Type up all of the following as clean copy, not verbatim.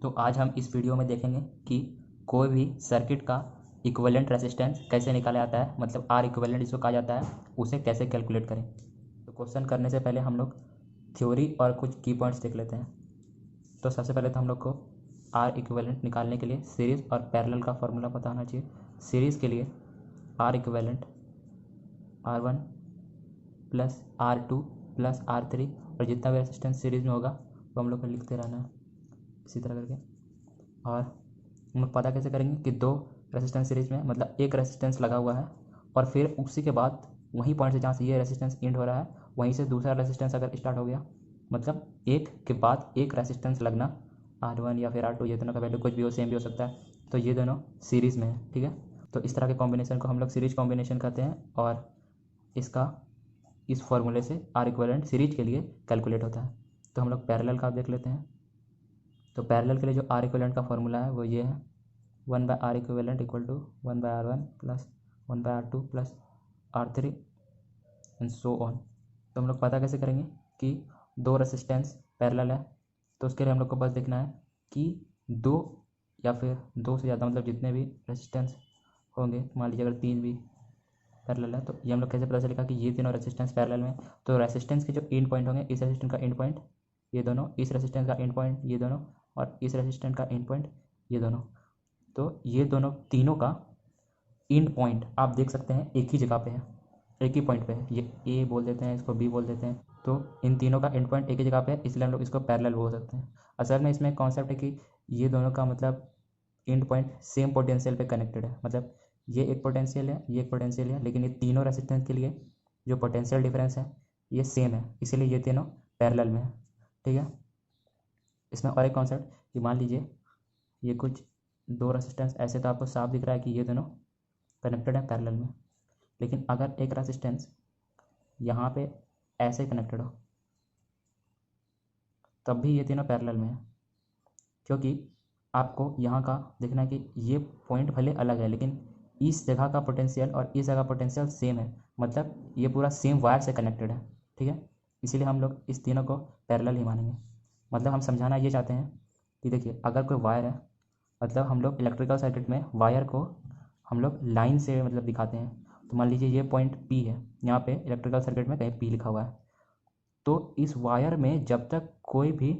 तो आज हम इस वीडियो में देखेंगे कि कोई भी सर्किट का इक्विवेलेंट रेजिस्टेंस कैसे निकाला जाता है, मतलब आर इक्विवेलेंट जिसको कहा जाता है, उसे कैसे कैलकुलेट करें। तो क्वेश्चन करने से पहले हम लोग थ्योरी और कुछ की पॉइंट्स देख लेते हैं। तो सबसे पहले तो हम लोग को आर इक्विवेलेंट निकालने के लिए सीरीज़ और पैरेलल का फॉर्मूला पता होना चाहिए। सीरीज़ के लिए are equivalent R1 plus R2 plus R3, और जितना भी रेजिस्टेंस सीरीज़ में होगा वो हम लोग को लिखते रहना है इसी तरह करके। और हम लोग पता कैसे करेंगे कि दो रेजिस्टेंस सीरीज में, मतलब एक रेजिस्टेंस लगा हुआ है और फिर उसी के बाद वहीं पॉइंट से जहाँ से ये रेजिस्टेंस एंड हो रहा है वहीं से दूसरा रेजिस्टेंस अगर स्टार्ट हो गया, मतलब एक के बाद एक रेजिस्टेंस लगना, R1 या फिर R2, ये दोनों का वैल्यू कुछ भी हो, सेम भी हो सकता है, तो ये दोनों सीरीज़ में है। ठीक है, तो इस तरह के कॉम्बिनेशन को हम लोग सीरीज कॉम्बिनेशन कहते हैं, और इसका इस फॉर्मूले से आर इक्विवेलेंट सीरीज के लिए कैलकुलेट होता है। तो हम लोग पैरेलल का देख लेते हैं। तो पैरेलल के लिए जो आर इक्विवेलेंट का फॉर्मूला है वो ये है, 1/r equivalent equal to 1/r1 plus 1/r2 plus R3 and so on. तो हम लोग पता कैसे करेंगे कि दो रेसिस्टेंस पैरेलल है, तो उसके लिए हम लोग को बस देखना है कि दो या फिर दो से ज़्यादा, मतलब जितने भी रेसिस्टेंस होंगे, मान लीजिए अगर तीन भी पैरेलल है, तो ये हम लोग कैसे पता चलेगा कि ये तीनों रेसिस्टेंस पैरेलल में। तो रेसिस्टेंस के जो एंड पॉइंट होंगे, इस रेसिस्टेंस का एंड पॉइंट ये दोनों, इस रेसिस्टेंस का एंड पॉइंट ये दोनों, और इस रेसिस्टेंस का एंड पॉइंट ये दोनों, तो ये दोनों तीनों का एंड पॉइंट आप देख सकते हैं एक ही जगह पे है, एक ही पॉइंट पे है। ये ए बोल देते हैं, इसको बी बोल देते हैं, तो इन तीनों का एंड पॉइंट एक ही जगह पे है, इसलिए हम लोग इसको पैरेलल बोल सकते हैं। असल में इसमें कॉन्सेप्ट है कि ये दोनों का मतलब एंड पॉइंट सेम पोटेंशियल पे कनेक्टेड है, मतलब ये एक पोटेंशियल है, ये एक पोटेंशियल है, लेकिन ये तीनों रेजिस्टेंस के लिए जो पोटेंशियल डिफरेंस है ये सेम है, इसीलिए ये तीनों पैरेलल में है। ठीक है, इसमें और एक कॉन्सेप्ट कि मान लीजिए ये कुछ दो रेजिस्टेंस ऐसे, तो आपको साफ दिख रहा है कि ये दोनों कनेक्टेड है पैरेलल में, लेकिन अगर एक रेजिस्टेंस यहाँ पे ऐसे कनेक्टेड हो तब भी ये तीनों पैरेलल में है, क्योंकि आपको यहाँ का देखना है कि ये पॉइंट भले अलग है लेकिन इस जगह का पोटेंशियल और इस जगह पोटेंशियल सेम है, मतलब ये पूरा सेम वायर से कनेक्टेड है। ठीक है, इसीलिए हम लोग इस तीनों को पैरेलल ही मानेंगे। मतलब हम समझाना ये चाहते हैं कि देखिए, अगर कोई वायर है, मतलब हम लोग इलेक्ट्रिकल सर्किट में वायर को हम लोग लाइन से मतलब दिखाते हैं। तो मान लीजिए ये पॉइंट P है, यहाँ पे इलेक्ट्रिकल सर्किट में कहीं P लिखा हुआ है, तो इस वायर में जब तक कोई भी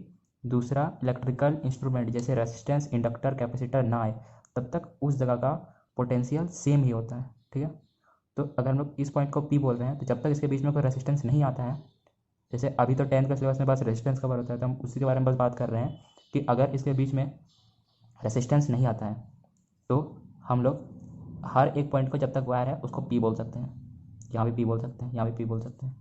दूसरा इलेक्ट्रिकल इंस्ट्रूमेंट जैसे रेजिस्टेंस, इंडक्टर, कैपेसिटर ना आए, तब तक उस जगह का पोटेंशियल सेम ही होता है। ठीक है, तो अगर हम लोग इस पॉइंट को P बोल रहे हैं, तो जब तक इसके बीच में कोई रेजिस्टेंस नहीं आता है, जैसे अभी तो 10th का सिलेबस में बस रेजिस्टेंस कवर होता है, तो हम उसी के बारे में बस बात कर रहे हैं कि अगर इसके बीच में रेजिस्टेंस नहीं आता है तो हम लोग हर एक पॉइंट को, जब तक वायर है, उसको P बोल सकते हैं। यहाँ भी P बोल सकते हैं, यहाँ भी P बोल सकते हैं,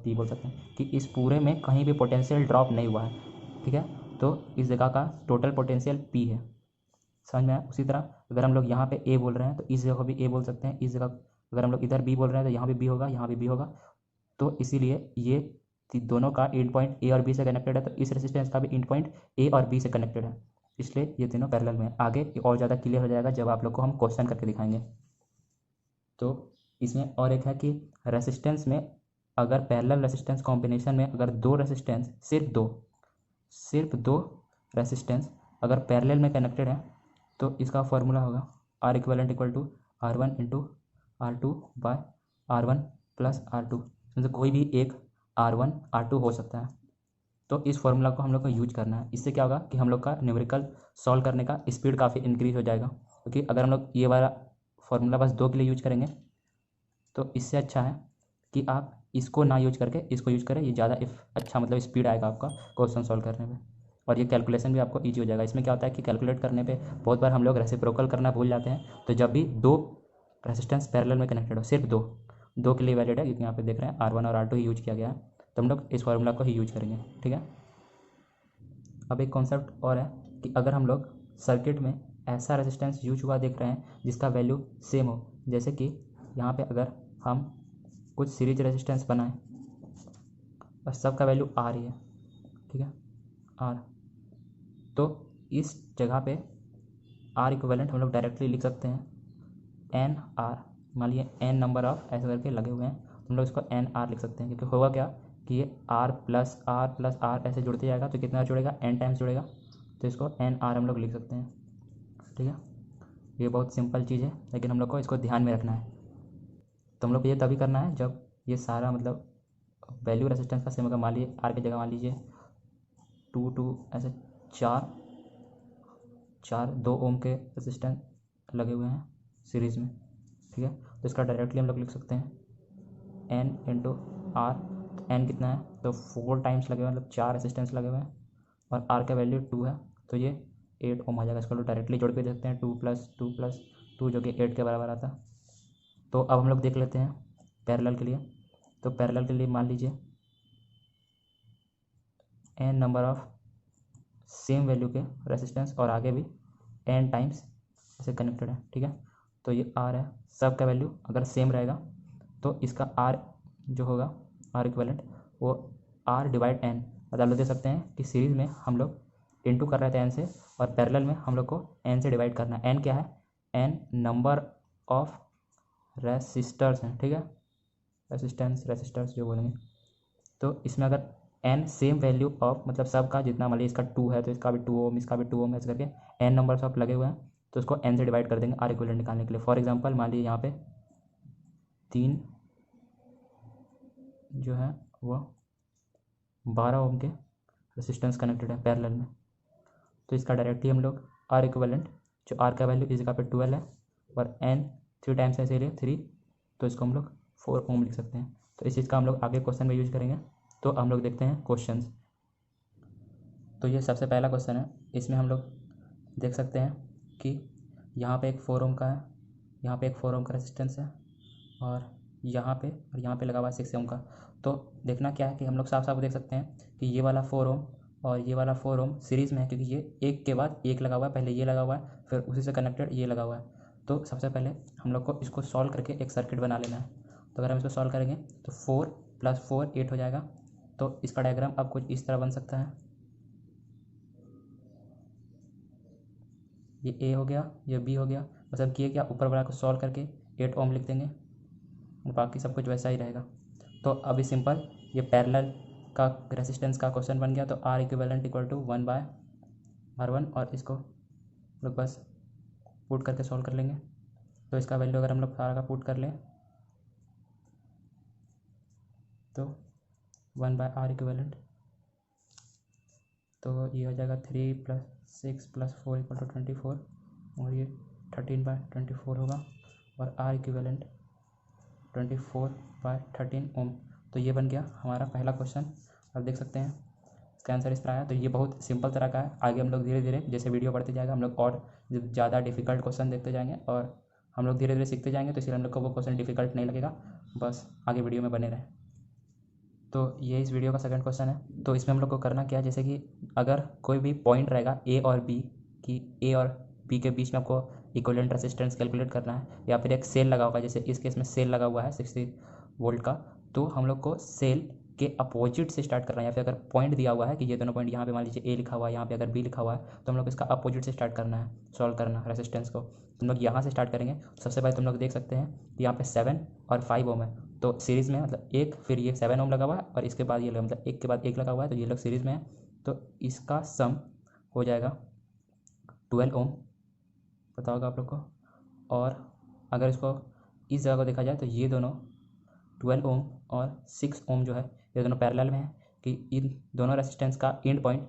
P बोल सकते हैं कि इस पूरे में कहीं भी पोटेंशियल ड्रॉप नहीं हुआ है। ठीक है, तो इस जगह का टोटल पोटेंशियल P है, समझ में आया। उसी तरह अगर हम लोग यहाँ पे A बोल रहे हैं तो इस जगह भी A बोल सकते हैं, इस जगह अगर हम लोग इधर B बोल रहे हैं तो यहाँ भी B होगा, यहाँ भी B होगा। तो इसीलिए ये दोनों का एंड पॉइंट A और B से कनेक्टेड है, तो इस रेजिस्टेंस का भी एंड पॉइंट A और B से कनेक्टेड है, इसलिए ये तीनों पैरेलल में है। आगे और ज़्यादा क्लियर हो जाएगा जब आप लोग को हम क्वेश्चन करके दिखाएंगे। तो इसमें और एक है कि रेसिस्टेंस में, अगर पैरेलल रेसिस्टेंस कॉम्बिनेशन में अगर दो रेसिस्टेंस, सिर्फ दो रेसिस्टेंस अगर पैरेलल में कनेक्टेड है, तो इसका फॉर्मूला होगा R equivalent equal to R1 into R2 by R1 plus R2, मतलब कोई भी एक R1 R2 हो सकता है। तो इस फॉर्मूला को हम लोग को यूज करना है। इससे क्या होगा कि हम लोग का न्यूमेरिकल सॉल्व करने का स्पीड काफ़ी इंक्रीज हो जाएगा, क्योंकि अगर हम लोग ये वाला फॉर्मूला बस दो के लिए यूज करेंगे तो इससे अच्छा है कि आप इसको ना यूज करके इसको यूज करें, ये ज़्यादा अच्छा मतलब स्पीड आएगा आपका क्वेश्चन सॉल्व करने में, और ये कैलकुलेशन भी आपको ईजी हो जाएगा। इसमें क्या होता है कि कैलकुलेट करने पे बहुत बार हम लोग रेसिप्रोकल करना भूल जाते हैं, तो जब भी दो रेसिस्टेंस पैरेलल में कनेक्टेड हो, सिर्फ दो के लिए वैलिड है, क्योंकि यहाँ पे देख रहे हैं R1 और R2 ही यूज किया गया है, तो हम लोग इस फार्मूला को ही यूज करेंगे। ठीक है, अब एक कॉन्सेप्ट और है कि अगर हम लोग सर्किट में ऐसा रेजिस्टेंस यूज हुआ देख रहे हैं जिसका वैल्यू सेम हो, जैसे कि यहाँ पे अगर हम कुछ सीरीज रेजिस्टेंस बनाएं और सबका वैल्यू R ही है, ठीक है, R, तो इस जगह पे R इक्विवेलेंट हम लोग डायरेक्टली लिख सकते हैं NR। मान लीजिए N नंबर ऑफ ऐसे करके लगे हुए हैं, तो हम लोग इसको NR लिख सकते हैं, क्योंकि होगा क्या कि ये R plus R plus R ऐसे जुड़ते जाएगा, तो कितना जुड़ेगा, N टाइम्स जुड़ेगा, तो इसको एन आर हम लोग लिख सकते हैं, ठीक है। ये बहुत सिंपल चीज़ है, लेकिन हम लोग को इसको ध्यान में रखना है। तो हम लोग को ये तभी करना है जब ये सारा मतलब वैल्यू रेसिस्टेंस का सेम होगा। मान लीजिए आर की जगह मान लीजिए 2 ऐसे चार 2 ओम के रेसिस्टेंस लगे हुए हैं सीरीज़ में, ठीक है। तो इसका डायरेक्टली हम लोग लिख सकते हैं एन इंटू आर। तो एन कितना है, तो 4 टाइम्स लगे हुए हैं, मतलब 4 रेसिस्टेंस लगे हुए हैं, और आर का वैल्यू 2 है, तो ये 8 ओम आ जाएगा। इसको लोग डायरेक्टली जोड़ के देखते हैं, 2 + 2 + 2 जो कि 8 के बराबर आता है। तो अब हम लोग देख लेते हैं पैरेलल के लिए। तो पैरेलल के लिए मान लीजिए N number of same value के रेसिस्टेंस और आगे भी एन टाइम्स ऐसे कनेक्टेड है, ठीक है। तो ये आर है, सब का वैल्यू अगर सेम रहेगा तो इसका आर जो होगा आर इक्वलेंट वो आर डिवाइड एन, मतलब लोग देख सकते हैं कि सीरीज़ में हम लोग इनटू कर रहे थे एन से, और पैरेलल में हम लोग को एन से डिवाइड करना है। एन क्या है, एन नंबर ऑफ रेसिस्टर्स हैं, ठीक है, रेसिस्टर्स जो बोलेंगे। तो इसमें अगर एन सेम वैल्यू ऑफ मतलब सब का जितना, मान लीजिए इसका 2 है तो इसका भी 2 ओम, इसका भी 2 ओम, ऐसे करके एन नंबर्स ऑफ लगे हुए हैं, तो उसको एन से डिवाइड कर देंगे आर इक्विवेलेंट निकालने के लिए। फॉर एग्जांपल मान लीजिए यहाँ पे 3 जो है वो 12 ओम के रेसिस्टेंस कनेक्टेड है पैरेलल में। तो इसका डायरेक्टली हम लोग आर इक्विवेलेंट, जो आर का वैल्यू इस जगह पे 12 है और एन 3 टाइम्स है इसीलिए 3, तो इसको हम लोग 4 ओम लिख सकते हैं। तो इस चीज़ का हम लोग आगे क्वेश्चन में यूज करेंगे। तो हम लोग देखते हैं क्वेश्चंस। तो ये सबसे पहला क्वेश्चन है, इसमें हम लोग देख सकते हैं कि यहाँ पे एक 4 ओम का है, यहाँ पे एक 4 ओम का रेजिस्टेंस है, और यहाँ पे लगा हुआ है 6 ओम का। तो देखना क्या है कि हम लोग साफ साफ देख सकते हैं कि ये वाला 4 ओम और ये वाला 4 ओम सीरीज़ में है, क्योंकि ये एक के बाद एक लगा हुआ है, पहले ये लगा हुआ है फिर उसी से कनेक्टेड ये लगा हुआ है। तो सबसे पहले हम लोग को इसको सॉल्व करके एक सर्किट बना लेना है। तो अगर हम इसको सॉल्व करेंगे तो 4 + 4 8 हो जाएगा। तो इसका डायग्राम अब कुछ इस तरह बन सकता है, ये ए हो गया, ये बी हो गया, मतलब किए क्या, ऊपर वाला को सॉल्व करके 8 ओम लिख देंगे, बाकी सब कुछ वैसा ही रहेगा। तो अभी सिंपल ये पैरेलल का रेसिस्टेंस का क्वेश्चन बन गया। तो are equivalent equal to 1/R1, और इसको लोग बस पुट करके सॉल्व कर लेंगे। तो इसका वैल्यू अगर हम लोग सारा का पुट कर लें तो 1/R इक्विवेलेंट, तो ये हो जाएगा 3 + 6 + 4 = 24, और ये 13/24 होगा, और आर इक्विवेलेंट 24/13 ओम। तो ये बन गया हमारा पहला क्वेश्चन। अब देख सकते हैं इसका आंसर इस तरह है। तो ये बहुत सिंपल तरह का है। आगे हम लोग धीरे धीरे जैसे वीडियो बढ़ते जाएगा हम लोग और ज़्यादा डिफ़िकल्ट क्वेश्चन देखते जाएंगे, और हम लोग धीरे धीरे सीखते जाएंगे, तो इसलिए हम लोग को वो क्वेश्चन डिफ़िकल्ट नहीं लगेगा। बस आगे वीडियो में बने रहें। तो ये इस वीडियो का सेकंड क्वेश्चन है। तो इसमें हम लोग को करना क्या है, जैसे कि अगर कोई भी पॉइंट रहेगा ए और बी, कि ए और बी के बीच में आपको इक्विवेलेंट रेजिस्टेंस कैलकुलेट करना है, या फिर एक सेल लगा होगा, जैसे इस केस में सेल लगा हुआ है 60 वोल्ट का, तो हम लोग को सेल के अपोजिट से स्टार्ट करना है। या फिर अगर पॉइंट दिया हुआ है कि ये दोनों पॉइंट, यहाँ पे मान लीजिए ए लिखा हुआ है, यहाँ पे अगर बी लिखा हुआ है, तो हम लोग इसका अपोजिट से स्टार्ट करना है, सॉल्व करना रेजिस्टेंस को। तुम लोग यहाँ से स्टार्ट करेंगे। सबसे पहले तुम लोग देख सकते हैं कि यहाँ पे 7 और 5 ओम है, तो सीरीज़ में मतलब एक, फिर ये 7 ओम लगा हुआ है, और इसके बाद ये मतलब एक के बाद एक लगा हुआ है, तो ये लोग सीरीज़ में है, तो इसका सम हो जाएगा 12 ओम, पता होगा आप लोग को। और अगर इसको इस जगह को देखा जाए तो ये दोनों 12 ओम और 6 ओम जो है ये दोनों पैरेलल में है, कि इन दोनों रेजिस्टेंस का एंड पॉइंट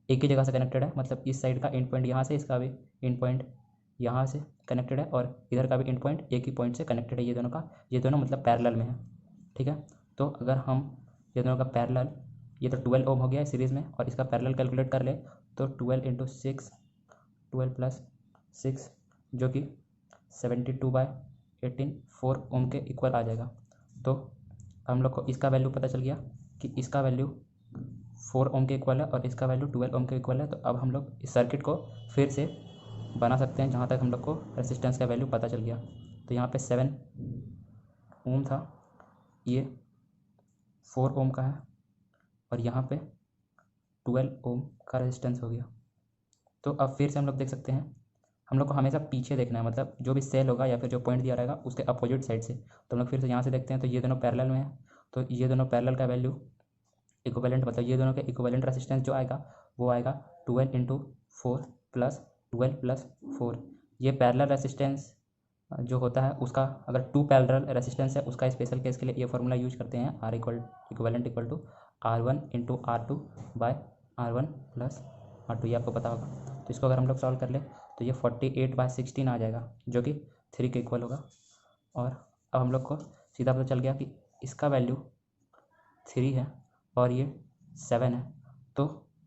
एक ही जगह से कनेक्टेड है, मतलब इस साइड का एंड पॉइंट यहाँ से, इसका भी एंड पॉइंट यहाँ से कनेक्टेड है, और इधर का भी एंड पॉइंट एक ही पॉइंट से कनेक्टेड है। ये दोनों मतलब पैरेलल में है, ठीक है। तो अगर हम ये दोनों का पैरेलल, ये तो 12 ओम हो गया है सीरीज़ में, और इसका पैरेलल कैलकुलेट कर ले तो 12 × 6, 12 + 6 जो कि 72/18 4 ओम के इक्वल आ जाएगा। तो हम लोग को इसका वैल्यू पता चल गया कि इसका वैल्यू 4 ओम के इक्वल है और इसका वैल्यू 12 ओम के इक्वल है। तो अब हम लोग इस सर्किट को फिर से बना सकते हैं, जहाँ तक हम लोग को रेजिस्टेंस का वैल्यू पता चल गया। तो यहाँ पे 7 ओम था, ये 4 ओम का है, और यहाँ पे 12 ओम का रेजिस्टेंस हो गया। तो अब फिर से हम लोग देख सकते हैं, हम लोग को हमेशा पीछे देखना है, मतलब जो भी सेल होगा या फिर जो पॉइंट दिया रहेगा उसके अपोजिट साइड से। तो हम लोग फिर से यहाँ से देखते हैं, तो ये दोनों पैरेलल में है, तो ये दोनों पैरेलल का वैल्यू इक्विवेलेंट, मतलब ये दोनों के इक्विवेलेंट रेजिस्टेंस जो आएगा वो आएगा 12 × 4 प्लस 12 प्लस 4। ये पैरेलल रेसिस्टेंस जो होता है उसका, अगर टू पैरेलल रेसिस्टेंस है उसका स्पेशल केस के लिए ये फार्मूला यूज करते हैं, R equivalent equal to R1 into R2 by R1 plus R2, ये आपको पता होगा। तो इसको अगर हम लोग सॉल्व कर ले तो ये 48/16 आ जाएगा, जो कि 3 के इक्वल होगा। और अब हम लोग को सीधा पता चल गया कि इसका वैल्यू 3 है और ये 7 है। तो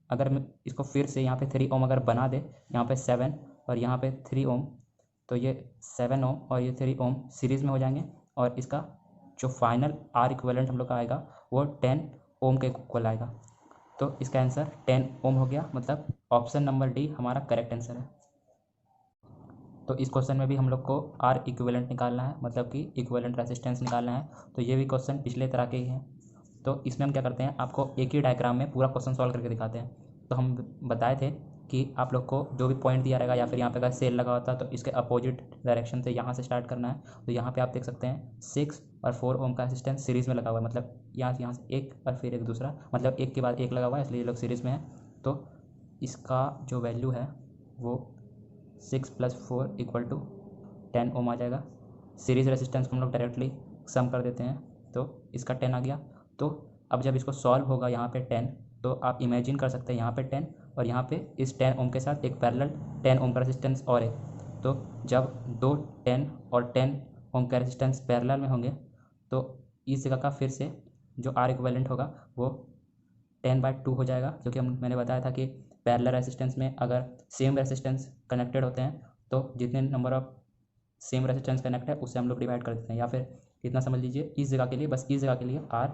अगर मैं इसको फिर से यहाँ पे 3 ओम अगर बना दे, यहाँ पे 7 और यहाँ पे 3 ओम, तो ये 7 ओम और ये 3 ओम सीरीज़ में हो जाएंगे और इसका जो फाइनल R इक्विवेलेंट हम लोग का आएगा वो 10 ओम के इक्वल आएगा। तो इसका आंसर 10 ओम हो गया, मतलब ऑप्शन नंबर डी हमारा करेक्ट आंसर है। तो इस क्वेश्चन में भी हम लोग को R इक्विवेलेंट निकालना है, मतलब कि इक्विवेलेंट रेसिस्टेंस निकालना है। तो ये भी क्वेश्चन पिछले तरह के ही हैं। तो इसमें हम क्या करते हैं, आपको एक ही डायग्राम में पूरा क्वेश्चन सॉल्व करके दिखाते हैं। तो हम बताए थे कि आप लोग को जो भी पॉइंट दिया रहेगा या फिर यहाँ पे अगर सेल लगा होता है तो इसके अपोजिट डायरेक्शन से यहाँ से स्टार्ट करना है। तो यहाँ पे आप देख सकते हैं 6 और 4 ओम का रेसिस्टेंस सीरीज़ में लगा हुआ है, मतलब यहाँ से एक और फिर एक दूसरा, मतलब एक के बाद एक लगा हुआ है, इसलिए ये लोग सीरीज़ में है। तो इसका जो वैल्यू है वो 6 + 4 = 10 ओम आ जाएगा। सीरीज़ रेसिस्टेंस को हम लोग डायरेक्टली सम कर देते हैं, तो इसका 10 आ गया। तो अब जब इसको सॉल्व होगा यहाँ पे 10, तो आप इमेजिन कर सकते हैं यहाँ पे 10 और यहाँ पे इस 10 ओम के साथ एक पैरेलल 10 ओम का रेसिस्टेंस और है। तो जब दो 10 और 10 ओम का रेसिस्टेंस पैरेलल में होंगे तो इस जगह का फिर से जो R इक्विवेलेंट होगा वो 10/2 हो जाएगा, जो कि मैंने बताया था कि पैरेलल रेसिस्टेंस में अगर सेम रेसिस्टेंस कनेक्टेड होते हैं तो जितने number of same resistance connect है उससे हम लोग डिवाइड कर देते हैं। या फिर इतना समझ लीजिए, इस जगह के लिए, बस इस जगह के लिए R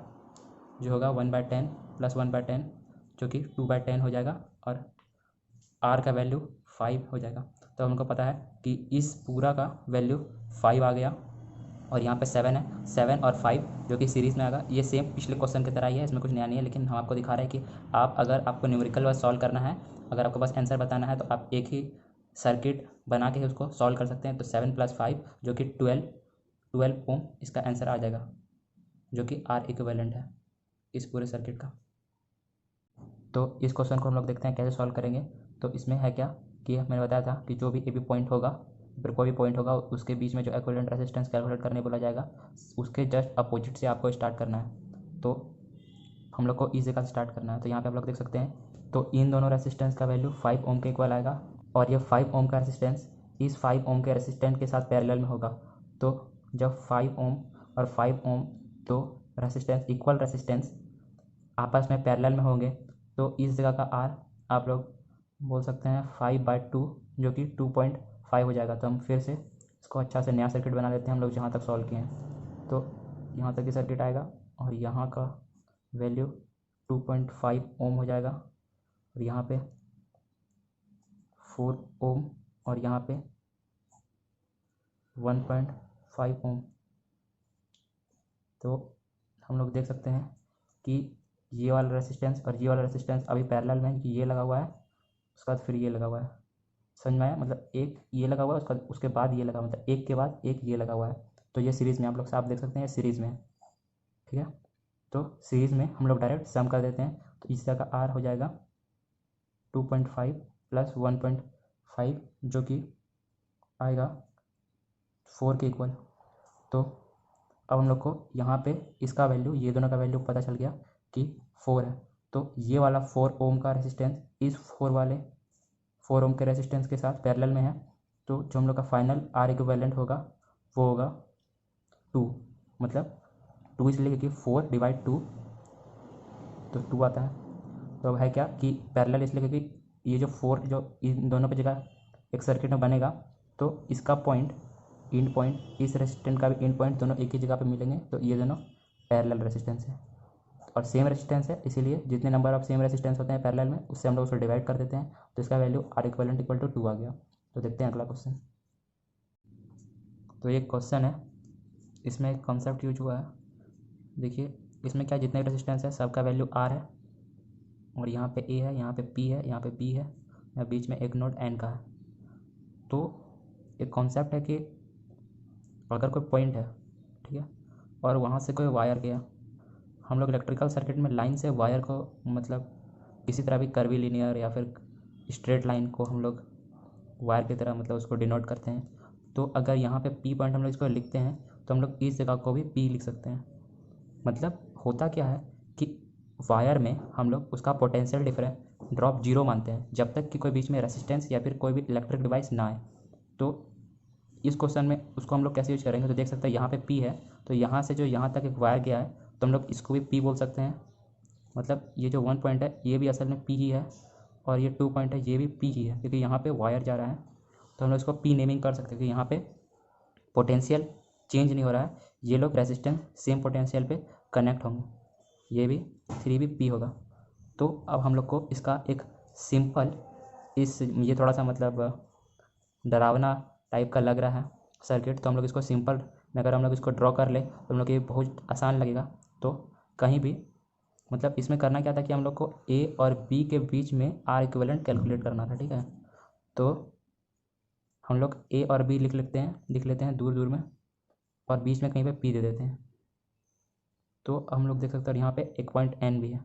जो होगा 1/10 + 1/10 जो कि 2/10 हो जाएगा और R का वैल्यू 5 हो जाएगा। तो हमको पता है कि इस पूरा का वैल्यू 5 आ गया और यहाँ पे 7 है, 7 और 5 जो कि सीरीज़ में आएगा। ये सेम पिछले क्वेश्चन की तरह ही है, इसमें कुछ नया नहीं है, लेकिन हम आपको दिखा रहे हैं कि अगर आपको न्यूमेरिकल वाइज सॉल्व करना है, अगर आपको बस आंसर बताना है तो आप एक ही सर्किट बना के उसको सॉल्व कर सकते हैं। तो 7 + 5 जो कि 12 ओम इसका आंसर आ जाएगा, जो कि R इक्विवेलेंट है इस पूरे सर्किट का। तो इस क्वेश्चन को हम लोग देखते हैं कैसे सॉल्व करेंगे। तो इसमें है क्या कि मैंने बताया था कि जो भी ए बी पॉइंट होगा, फिर कोई भी पॉइंट होगा, उसके बीच में जो इक्विवेलेंट रेसिस्टेंस कैलकुलेट करने बोला जाएगा, उसके जस्ट अपोजिट से आपको स्टार्ट करना है। तो हम लोग को इस जगह से स्टार्ट करना है। तो यहाँ पे आप लोग देख सकते हैं, तो इन दोनों रेसिस्टेंस का वैल्यू 5 ओम के इक्वल आएगा और ये 5 ओम का रेसिस्टेंस इस 5 ओम के रेसिस्टेंट के साथ पैरेलल में होगा। तो जब 5 ओम और 5 ओम दो रेसिस्टेंस, इक्वल रेसिस्टेंस आपस में पैरेलल में होंगे तो इस जगह का R आप लोग बोल सकते हैं 5/2 जो कि 2.5 हो जाएगा। तो हम फिर से इसको अच्छा से नया सर्किट बना लेते हैं हम लोग जहाँ तक सॉल्व किए हैं। तो यहाँ तक ये सर्किट आएगा और यहाँ का वैल्यू 2.5 ओम हो जाएगा और यहाँ पे 4 ओम और यहाँ पे 1.5 ओम। तो हम लोग देख सकते हैं कि ये वाला रेसिस्टेंस और ये वाला रेसिस्टेंस अभी पैरेलल में, कि ये लगा हुआ है उसके बाद फिर ये लगा हुआ है। समझ में आया? मतलब एक ये लगा हुआ है उसके बाद ये लगा हुआ है, मतलब एक के बाद एक ये लगा हुआ है। तो ये सीरीज़ में आप लोग साफ देख सकते हैं, सीरीज़ में है, ठीक है। तो सीरीज़ में हम लोग डायरेक्ट सम कर देते हैं। तो इस जगह का R हो जाएगा 2.5 + 1.5 जो कि आएगा 4 के इक्वल। तो अब हम लोग को यहाँ पे इसका वैल्यू, ये दोनों का वैल्यू पता चल गया कि 4 है। तो ये वाला 4 ओम का रेसिस्टेंस इस 4 ओम के रेसिस्टेंस के साथ पैरेलल में है। तो जो हम लोग का फाइनल R इक्विवेलेंट होगा वो होगा 2, मतलब 2 इसलिए क्योंकि 4/2 तो 2 आता है। तो अब है क्या कि पैरेलल इसलिए क्योंकि ये जो 4 जो इन दोनों की जगह एक सर्किट में बनेगा तो इसका पॉइंट, इंड पॉइंट, इस रेसिस्टेंट का भी इंड पॉइंट दोनों एक ही जगह पे मिलेंगे। तो ये दोनों पैरेलल रेसिस्टेंस है और सेम रेसिस्टेंस है, इसीलिए जितने नंबर ऑफ सेम रेसिस्टेंस होते हैं पैरेलल में उससे हम लोग उसको डिवाइड कर देते हैं। तो इसका वैल्यू R इक्विवेलेंट = 2 आ गया। तो देखते हैं अगला क्वेश्चन। तो ये क्वेश्चन है, इसमें एक कॉन्सेप्ट यूज हुआ है। देखिए इसमें क्या, जितने रेसिस्टेंस है सबका वैल्यू R है और यहाँ पे A है, यहाँ पे P है, यहाँ पे B है, या बीच में एक नोड N का है। तो एक कॉन्सेप्ट है कि अगर कोई पॉइंट है, ठीक है, और वहाँ से कोई वायर गया, हम लोग इलेक्ट्रिकल सर्किट में लाइन से वायर को मतलब किसी तरह भी कर्वी लीनियर या फिर स्ट्रेट लाइन को हम लोग वायर की तरह मतलब उसको डिनोट करते हैं। तो अगर यहाँ पे पी पॉइंट हम लोग इसको लिखते हैं तो हम लोग इस जगह को भी पी लिख सकते हैं। मतलब होता क्या है कि वायर में हम लोग उसका पोटेंशियल डिफरेंस ड्रॉप जीरो मानते हैं जब तक कि कोई बीच में रेसिस्टेंस या फिर कोई भी इलेक्ट्रिक डिवाइस ना आए। तो इस क्वेश्चन में उसको हम लोग कैसे यूज करेंगे, तो देख सकते हैं यहाँ पे पी है, तो यहाँ से जो यहाँ तक एक वायर गया है तो हम लोग इसको भी पी बोल सकते हैं। मतलब ये जो 1 पॉइंट है ये भी असल में पी ही है, और ये 2 पॉइंट है ये भी पी ही है, क्योंकि यहाँ पे वायर जा रहा है। तो हम लोग इसको पी नेमिंग कर सकते हैं कि यहाँ पे पोटेंशियल चेंज नहीं हो रहा है, ये लोग रेजिस्टेंस सेम पोटेंशियल पे कनेक्ट होंगे, ये भी 3 भी पी होगा। तो अब हम लोग को इसका एक सिंपल ये थोड़ा सा मतलब डरावना टाइप का लग रहा है सर्किट, तो हम लोग इसको सिंपल में अगर हम लोग इसको ड्रॉ कर ले तो हम लोग ये बहुत आसान लगेगा। तो कहीं भी मतलब इसमें करना क्या था कि हम लोग को ए और बी के बीच में आर इक्विवेलेंट कैलकुलेट करना था, ठीक है। तो हम लोग ए और बी लिख लेते हैं दूर दूर में, और बीच में कहीं पे पी दे देते हैं। तो हम लोग देख सकते हैं यहाँ पे एक पॉइंट एन भी है।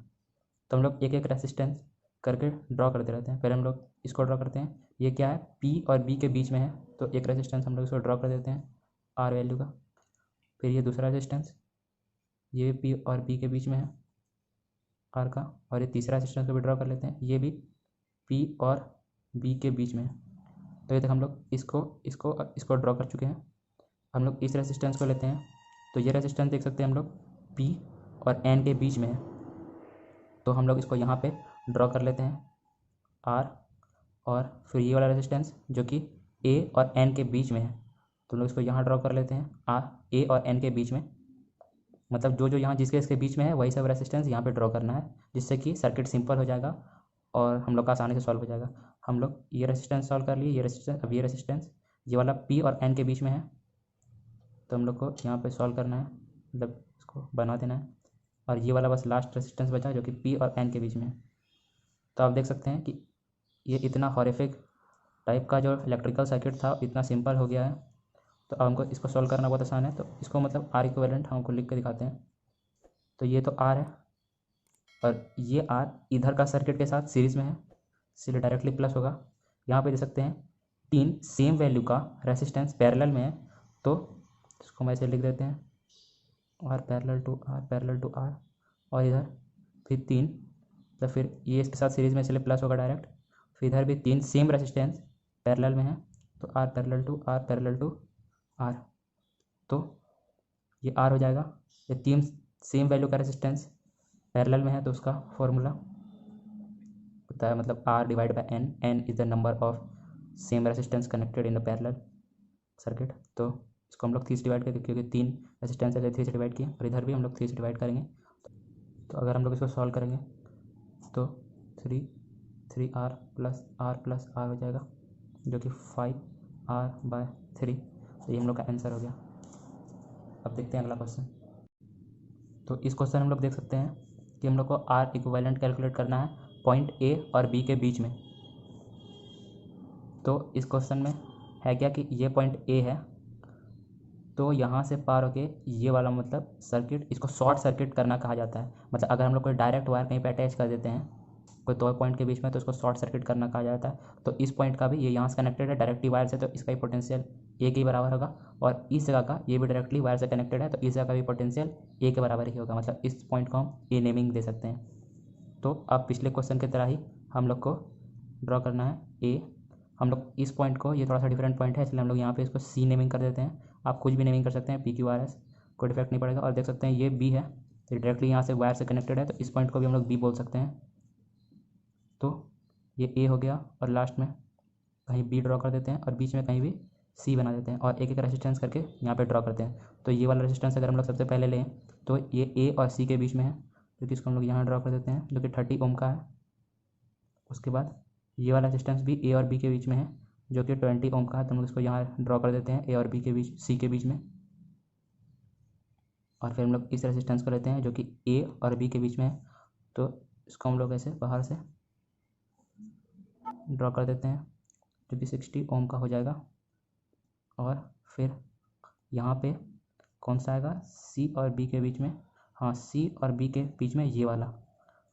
तो हम लोग एक एक रेसिस्टेंस करके ड्रॉ करते रहते हैं। पहले हम लोग इसको ड्रॉ करते हैं, ये क्या है पी और बी के बीच में है, तो एक रेसिस्टेंस हम लोग इसको ड्रॉ कर देते हैं आर वैल्यू का। फिर ये दूसरा रेसिस्टेंस, ये पी और बी के बीच में है आर का, और ये तीसरा रेसिस्टेंस को भी ड्रॉ कर लेते हैं, ये भी पी और बी के बीच में है। तो ये तक हम लोग इसको ड्रॉ कर चुके हैं। हम लोग इस रेसिस्टेंस को लेते हैं, तो ये रेसिस्टेंस देख सकते हैं हम लोग पी और एन के बीच में है, तो हम लोग इसको यहाँ पे ड्रॉ कर लेते हैं आर। और फिर ये वाला रेजिस्टेंस जो कि ए और एन के बीच में है, तो हम लोग इसको यहाँ ड्रॉ कर लेते हैं आर, ए और एन के बीच में। मतलब जो जो यहाँ जिसके इसके बीच में है वही सब रेजिस्टेंस यहाँ पे ड्रॉ करना है, जिससे कि सर्किट सिंपल हो जाएगा और हम लोग का आसानी से सॉल्व हो जाएगा। हम लोग ये रेजिस्टेंस सॉल्व कर लिए, ये रेजिस्टेंस, अब ये रेजिस्टेंस ये वाला पी और एन के बीच में है, तो हम लोग को यहाँ पे सॉल्व करना है, मतलब इसको बना देना है। और ये वाला बस लास्ट रेजिस्टेंस बचा जो कि पी और एन के बीच में है। तो आप देख सकते हैं कि ये इतना हॉरिफिक टाइप का जो इलेक्ट्रिकल सर्किट था इतना सिंपल हो गया है। तो अब हमको इसको सॉल्व करना बहुत आसान है, तो इसको मतलब आर इक्विवेलेंट हमको लिख के दिखाते हैं। तो ये तो आर है, और ये आर इधर का सर्किट के साथ सीरीज़ में है, इसलिए डायरेक्टली प्लस होगा। यहाँ पे देख सकते हैं 3 सेम वैल्यू का रेसिस्टेंस पैरेलल में है, तो इसको हम ऐसे लिख देते हैं R parallel to R parallel to R, और इधर फिर 3, तो फिर ये इसके साथ सीरीज़ में इसलिए प्लस होगा डायरेक्ट। फिर इधर भी 3 सेम रेसिस्टेंस पैरेलल में है, तो R parallel to R parallel to R, तो ये आर हो जाएगा। ये 3 सेम वैल्यू का रेसिस्टेंस पैरेलल में है, तो उसका फॉर्मूला होता है मतलब R divide by N, N is the number of same resistance connected in the parallel circuit. तो इसको हम लोग 3 से डिवाइड करेंगे, क्योंकि 3 रेसिस्टेंस है 3 से डिवाइड किए, और इधर भी हम लोग 3 से डिवाइड करेंगे। तो अगर हम लोग इसको सॉल्व करेंगे तो 3 प्लस आर हो जाएगा, जो कि 5r/3। तो ये हम लोग का आंसर हो गया। अब देखते हैं अगला क्वेश्चन। तो इस क्वेश्चन हम लोग देख सकते हैं कि हम लोग को आर इक्विवेलेंट कैलकुलेट करना है पॉइंट ए और बी के बीच में। तो इस क्वेश्चन में है क्या कि ये पॉइंट ए है, तो यहाँ से पार होके ये वाला मतलब सर्किट, इसको शॉर्ट सर्किट करना कहा जाता है। मतलब अगर हम लोग कोई डायरेक्ट वायर कहीं पे अटैच कर देते हैं कोई 2 पॉइंट के बीच में, तो उसको शॉर्ट सर्किट करना कहा जाता है। तो इस पॉइंट का भी ये यहाँ से कनेक्टेड है डायरेक्टली वायर से, तो इसका भी पोटेंशियल ए के बराबर होगा, और इस जगह का ये भी डायरेक्टली वायर से कनेक्टेड है, तो इस जगह का भी पोटेंशियल ए के बराबर ही होगा। मतलब इस पॉइंट को हम ए नेमिंग दे सकते हैं। तो अब पिछले क्वेश्चन की तरह ही हम लोग को ड्रॉ करना है ए। हम लोग इस पॉइंट को, ये थोड़ा सा डिफरेंट पॉइंट है इसलिए हम लोग यहाँ पे इसको सी नेमिंग कर देते हैं। आप कुछ भी नेमिंग कर सकते हैं, PQRS, कोई डिफेक्ट नहीं पड़ेगा। और देख सकते हैं ये बी है, तो डायरेक्टली यहाँ से वायर से कनेक्टेड है, तो इस पॉइंट को भी हम लोग बी बोल सकते हैं। तो ये ए हो गया, और लास्ट में कहीं बी ड्रॉ कर देते हैं, और बीच में कहीं भी सी बना देते हैं, और एक एक रेजिस्टेंस करके यहाँ पे ड्रॉ करते हैं। तो ये वाला रेजिस्टेंस अगर हम लोग सबसे पहले लें तो ये ए और सी के बीच में है, क्योंकि इसको हम लोग यहाँ ड्रॉ कर देते हैं, जो कि 30 ओम का है। उसके बाद ये वाला रेजिस्टेंस भी ए और बी के बीच में है, जो कि 20 ओम का है, तो हम लोग इसको यहाँ ड्रॉ कर देते हैं ए और बी के बीच, सी के बीच में। और फिर हम लोग इस रेजिस्टेंस को लेते हैं जो कि ए और बी के बीच में है, तो इसको हम लोग ऐसे बाहर से ड्रॉ कर देते हैं, जो कि 60 ओम का हो जाएगा। और फिर यहाँ पे कौन सा आएगा, सी और बी के बीच में, हाँ सी और बी के बीच में ये वाला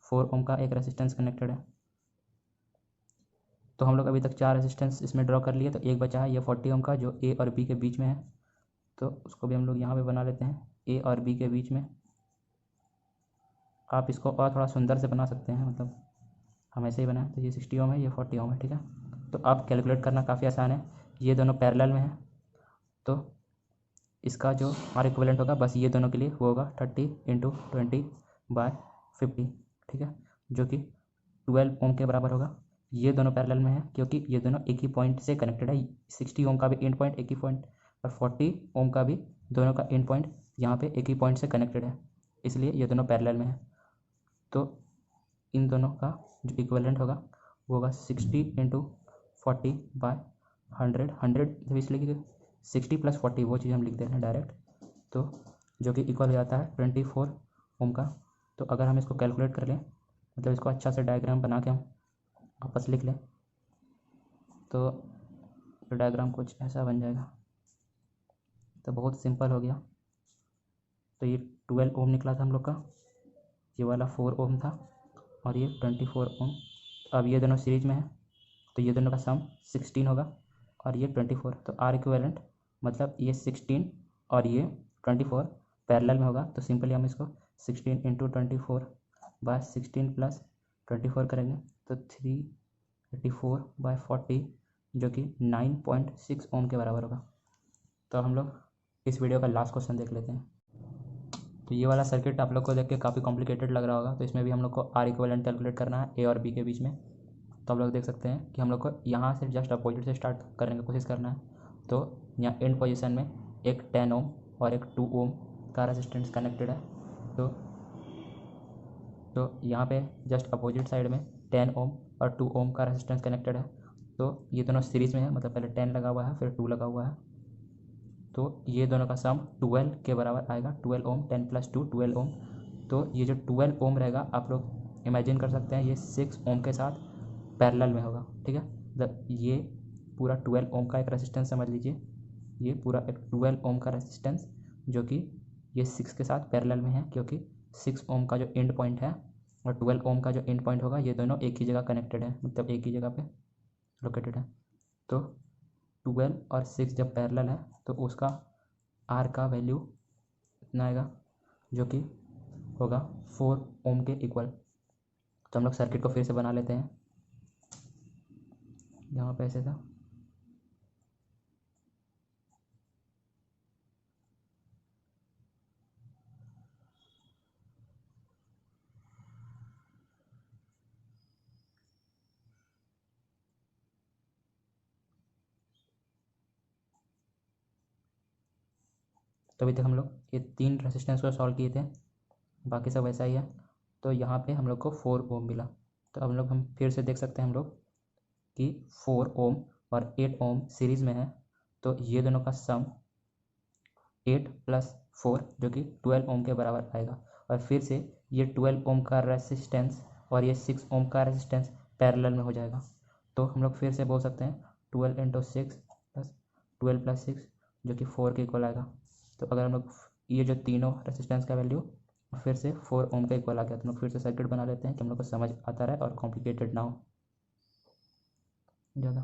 4 ओम का एक रेजिस्टेंस कनेक्टेड है। तो हम लोग अभी तक 4 रेजिस्टेंस इसमें ड्रॉ कर लिए, तो एक बचा है ये 40 ओम का जो ए और बी के बीच में है, तो उसको भी हम लोग यहाँ पे बना लेते हैं ए और बी के बीच में। आप इसको और थोड़ा सुंदर से बना सकते हैं, मतलब हम ऐसे ही बनाएं, तो ये 60 ओम है, ये 40 ओम है, ठीक है। तो अब कैलकुलेट करना काफ़ी आसान है, ये दोनों पैरेलल में है, तो इसका जो आर इक्विवेलेंट होगा बस ये दोनों के लिए वो होगा 30 × 20/50, ठीक है, जो कि 12 ओम के बराबर होगा। ये दोनों पैरेलल में है क्योंकि ये दोनों एक ही पॉइंट से कनेक्टेड है, 60 ओम का भी एंड पॉइंट एक ही पॉइंट और 40 ओम का भी दोनों का एंड पॉइंट यहाँ पे एक ही पॉइंट से कनेक्टेड है, इसलिए ये दोनों पैरेलल में है। तो इन दोनों का जो इक्विवेलेंट होगा वो होगा 60 × 40/100, 100 जब इसलिए कि 60 + 40 वो चीज़ हम लिख देते हैं डायरेक्ट, तो जो कि इक्वल हो जाता है 24 ओम का। तो अगर हम इसको कैलकुलेट कर लें, मतलब इसको अच्छा से डायग्राम बना के हम वापस लिख लें, तो डायग्राम कुछ ऐसा बन जाएगा। तो बहुत सिंपल हो गया। तो ये 12 ओम निकला था हम लोग का, ये वाला 4 ओम था और ये 24 ओम। अब ये दोनों सीरीज में है, तो ये दोनों का सम 16 होगा और ये 24, तो आर इक्विवेलेंट मतलब ये 16 और ये 24 पैरेलल में होगा। तो सिंपली हम इसको 16 × 24/16 + 24 करेंगे, तो 384/40 जो कि 9.6 ओम के बराबर होगा। तो हम लोग इस वीडियो का लास्ट क्वेश्चन देख लेते हैं। तो ये वाला सर्किट आप लोग को देख के काफ़ी कॉम्प्लिकेटेड लग रहा होगा, तो इसमें भी हम लोग को आर इक्विवेलेंट कैलकुलेट करना है ए और बी के बीच में। तो आप लोग देख सकते हैं कि हम लोग को यहाँ से जस्ट अपोजिट से स्टार्ट करने की कोशिश करना है। तो यहाँ एंड पोजीशन में एक 10 ओम और एक 2 ओम का रेजिस्टेंस कनेक्टेड है। तो यहाँ पे जस्ट अपोजिट साइड में 10 ओम और 2 ओम का रेजिस्टेंस कनेक्टेड है। तो ये दोनों सीरीज़ में है, मतलब पहले 10 लगा हुआ है फिर 2 लगा हुआ है, तो ये दोनों का सम 12 के बराबर आएगा। 12 ओम, 10 + 2 12 ओम। तो ये जो 12 ओम रहेगा आप लोग इमेजिन कर सकते हैं ये 6 ओम के साथ पैरेलल में होगा, ठीक है। ये पूरा 12 ओम का एक रेजिस्टेंस समझ लीजिए, ये पूरा एक 12 ओम का रेजिस्टेंस जो कि ये 6 के साथ पैरेलल में है, क्योंकि 6 ओम का जो एंड पॉइंट है और 12 ओम का जो एंड पॉइंट होगा ये दोनों एक ही जगह कनेक्टेड है, मतलब एक ही जगह पे लोकेटेड है। तो 12 और 6 जब पैरेलल है तो उसका आर का वैल्यू इतना आएगा जो कि होगा 4 ओम के इक्वल। तो हम लोग सर्किट को फिर से बना लेते हैं, यहाँ पे ऐसे था। तो अभी तक हम लोग ये 3 रेजिस्टेंस को सॉल्व किए थे, बाकी सब वैसा ही है। तो यहाँ पे हम लोग को 4 ओम मिला। तो अब हम फिर से देख सकते हैं हम लोग कि 4 ओम और 8 ओम सीरीज़ में है, तो ये दोनों का सम 8 + 4 जो कि 12 ओम के बराबर आएगा। और फिर से ये 12 ओम का रेजिस्टेंस और ये 6 ओम का रेजिस्टेंस पैरेलल में हो जाएगा। तो हम लोग फिर से बोल सकते हैं 12 × 6 + 12 + 6 जो कि 4 के इक्वल आएगा। तो अगर हम लोग ये जो तीनों रेजिस्टेंस का वैल्यू फिर से 4 ओम का इक्वल आ गया, तो हम लोग फिर से सर्किट बना लेते हैं कि हम लोग को समझ आता रहे और कॉम्प्लिकेटेड ना हो ज़्यादा।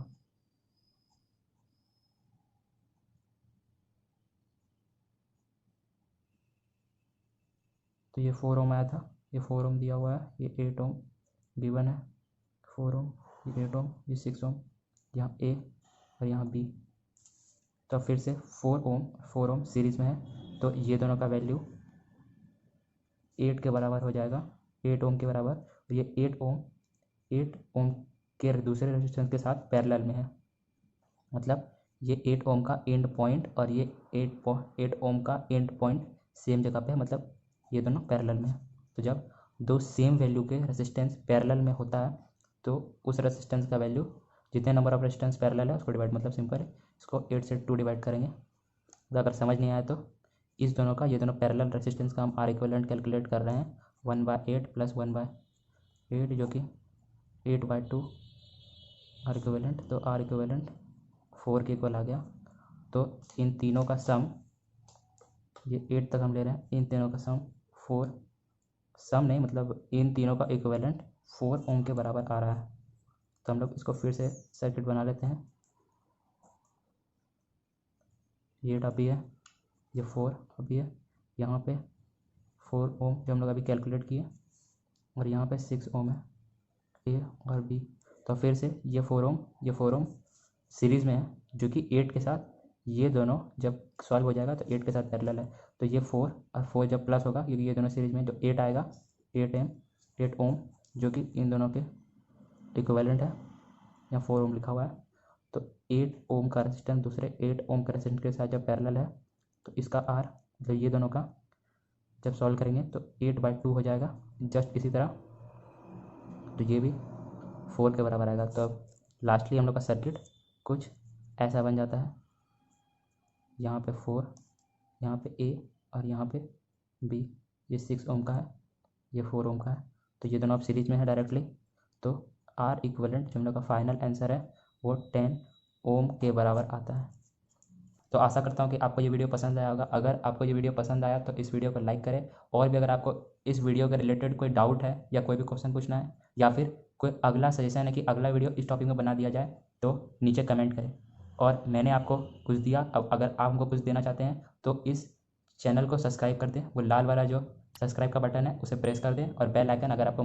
तो ये 4 ओम आया था, ये 4 ओम दिया हुआ है, ये 8 ओम B1 है, 4 ओम, ये 8 ओम, ये 6 ओम, यहाँ A और यहाँ B। तो फिर से 4 ओम सीरीज़ में है, तो ये दोनों का वैल्यू 8 के बराबर हो जाएगा, 8 ओम के बराबर। और ये 8 ओम के दूसरे रेजिस्टेंस के साथ पैरेलल में है, मतलब ये 8 ओम का एंड पॉइंट और ये 8 ओम का एंड पॉइंट सेम जगह पे है, मतलब ये दोनों पैरेलल में है। तो जब दो सेम वैल्यू के रेजिस्टेंस पैरेलल में होता है तो उस रेजिस्टेंस का वैल्यू जितने नंबर ऑफ रेजिस्टेंस पैरेलल है उसको डिवाइड, मतलब सिंपल है, इसको 8 से 2 डिवाइड करेंगे। तो अगर समझ नहीं आया तो इस दोनों का, ये दोनों पैरेलल रेजिस्टेंस का हम आर इक्विवेलेंट कैलकुलेट कर रहे हैं 1/8 + 1/8 जो कि 8/2 आर इक्विवेलेंट। तो आर इक्विवेलेंट 4 के इक्वल आ गया। तो इन तीनों का सम, ये 8 तक हम ले रहे हैं, इन तीनों का सम 4, सम नहीं मतलब इन तीनों का इक्विवेलेंट 4 ओम के बराबर आ रहा है। तो हम लोग इसको फिर से सर्किट बना लेते हैं। ये अभी है, ये 4 अभी है, यहाँ पे 4 ओम जो हम लोग अभी कैलकुलेट किए, और यहाँ पे 6 ओम है, ए और बी। तो फिर से ये 4 ओम सीरीज़ में है, जो कि 8 के साथ, ये दोनों जब सॉल्व हो जाएगा तो 8 के साथ पैरेलल है। तो ये 4 और 4 जब प्लस होगा, क्योंकि ये दोनों सीरीज़ में, तो 8 आएगा, 8 ओम, जो कि इन दोनों के इक्विवेलेंट है। यहाँ 4 ओम लिखा हुआ है। तो 8 ओम का रेजिस्टेंस दूसरे 8 ओम का रेजिस्टेंस के साथ जब पैरेलल है, तो इसका आर, मतलब ये दोनों का जब सॉल्व करेंगे तो 8/2 हो जाएगा, जस्ट इसी तरह। तो ये भी 4 के बराबर आएगा। तो अब लास्टली हम लोग का सर्किट कुछ ऐसा बन जाता है। यहाँ पे 4, यहाँ पे ए और यहाँ पे बी। ये 6 ओम का है, ये 4 ओम का है। तो ये दोनों अब सीरीज में है डायरेक्टली। तो आर इक्विवेलेंट जो हम लोग का फाइनल आंसर है वो 10 ओम के बराबर आता है। तो आशा करता हूँ कि आपको ये वीडियो पसंद आया होगा। अगर आपको ये वीडियो पसंद आया तो इस वीडियो को लाइक करें, और भी अगर आपको इस वीडियो के रिलेटेड कोई डाउट है या कोई भी क्वेश्चन पूछना है, या फिर कोई अगला सजेशन है कि अगला वीडियो इस टॉपिक में बना दिया जाए, तो नीचे कमेंट करें। और मैंने आपको कुछ दिया, अब अगर आप हमको कुछ देना चाहते हैं तो इस चैनल को सब्सक्राइब कर दें। वो लाल वाला जो सब्सक्राइब का बटन है उसे प्रेस कर दें, और बेल आइकन अगर आपको